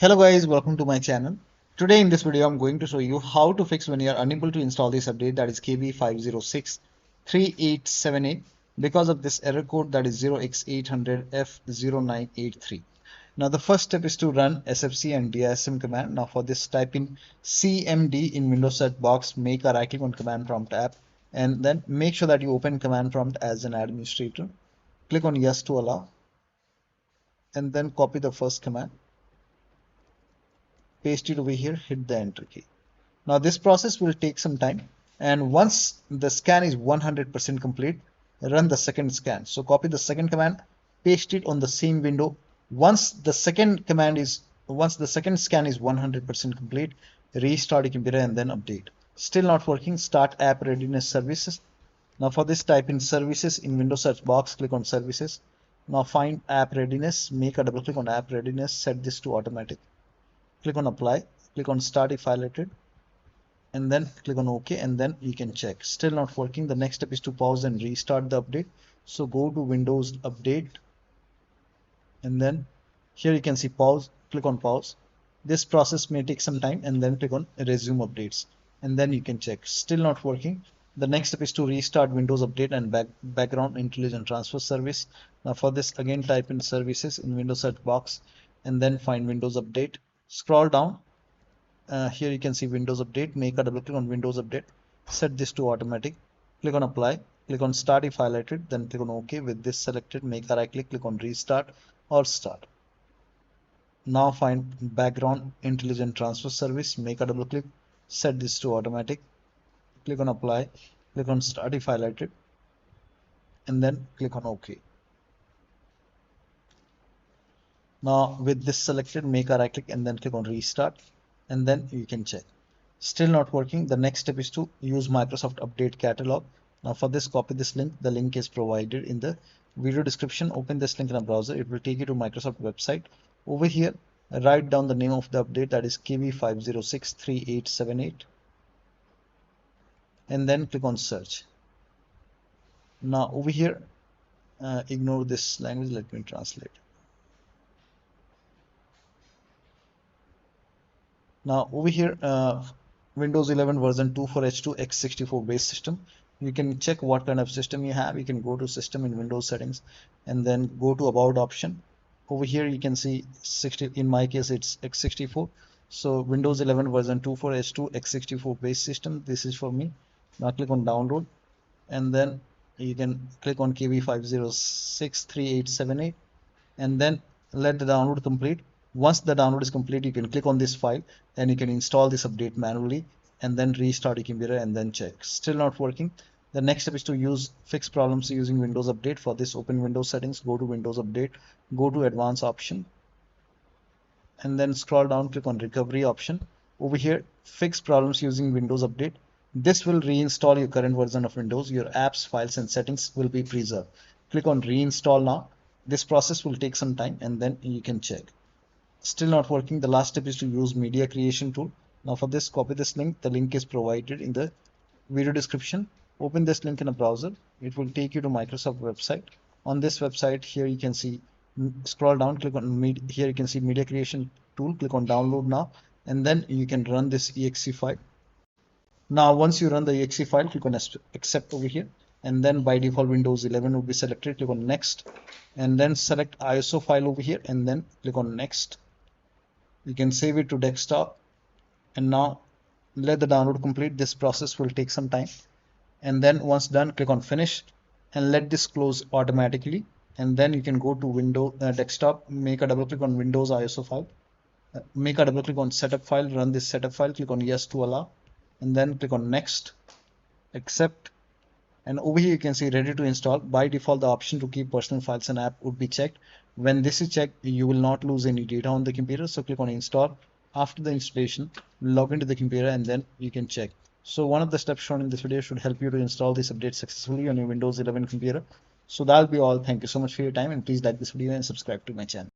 Hello guys, welcome to my channel. Today in this video I'm going to show you how to fix when you are unable to install this update, that is KB5063878, because of this error code, that is 0x800f0983. Now the first step is to run sfc and dism command. Now for this, type in cmd in Windows search box, make a right click on command prompt app, and then make sure that you open command prompt as an administrator. Click on yes to allow, and then copy the first command, paste it over here, hit the enter key. Now this process will take some time, and once the scan is 100% complete, run the second scan. So copy the second command, paste it on the same window. Once the second scan is 100% complete, restart your computer and then update. Still not working, start app readiness services. Now for this, type in services in Windows search box, click on services. Now find app readiness, make a double click on app readiness, set this to automatic. Click on apply, click on start if highlighted, and then click on OK, and then you can check. Still not working. The next step is to pause and restart the update. So go to Windows Update, and then here you can see pause. Click on pause. This process may take some time, and then click on resume updates, and then you can check. Still not working. The next step is to restart Windows Update and background intelligent transfer service. Now for this, again type in services in Windows search box, and then find Windows Update. Scroll down. Here you can see Windows Update. Make a double click on Windows Update. Set this to automatic. Click on apply. Click on start if highlighted. Then click on OK. With this selected, make a right click. Click on restart or start. Now find background intelligent transfer service. Make a double click. Set this to automatic. Click on apply. Click on start if highlighted. And then click on OK. Now with this selected, make a right click and then click on restart, and then you can check. Still not working. The next step is to use Microsoft Update Catalog. Now for this, copy this link. The link is provided in the video description. Open this link in a browser. It will take you to Microsoft website. Over here, write down the name of the update, that is KB5063878, and then click on search. Now over here, ignore this language. Let me translate. Now over here, Windows 11 version 24H2 x64 base system. You can check what kind of system you have. You can go to system in Windows settings, and then go to about option. Over here you can see 60. In my case it's x64. So Windows 11 version 24H2 x64 base system. This is for me. Now click on download, and then you can click on KB5063878, and then let the download complete. Once the download is complete, you can click on this file and you can install this update manually, and then restart your computer and then check. Still not working. The next step is to fix problems using Windows Update. For this, open Windows settings, go to Windows Update, go to advanced option, and then scroll down, click on recovery option. Over here, fix problems using Windows Update. This will reinstall your current version of Windows. Your apps, files, and settings will be preserved. Click on reinstall now. This process will take some time, and then you can check. Still not working. The last step is to use media creation tool. Now for this, copy this link. The link is provided in the video description. Open this link in a browser. It will take you to Microsoft website. On this website, here you can see, scroll down, click on here you can see media creation tool. Click on download now, and then you can run this exe file. Now once you run the exe file, click on accept over here, and then by default Windows 11 will be selected. Click on next, and then select ISO file over here, and then click on next. You can save it to desktop, and now let the download complete. This process will take some time, and then once done, click on finish and let this close automatically, and then you can go to Windows desktop, make a double click on Windows ISO file, make a double click on setup file, run this setup file, click on yes to allow, and then click on next, accept, and over here you can see ready to install. By default, the option to keep personal files and app would be checked. When this is checked, you will not lose any data on the computer. So click on install. After the installation, log into the computer, and then you can check. So one of the steps shown in this video should help you to install this update successfully on your Windows 11 computer. So that'll be all. Thank you so much for your time, and please like this video and subscribe to my channel.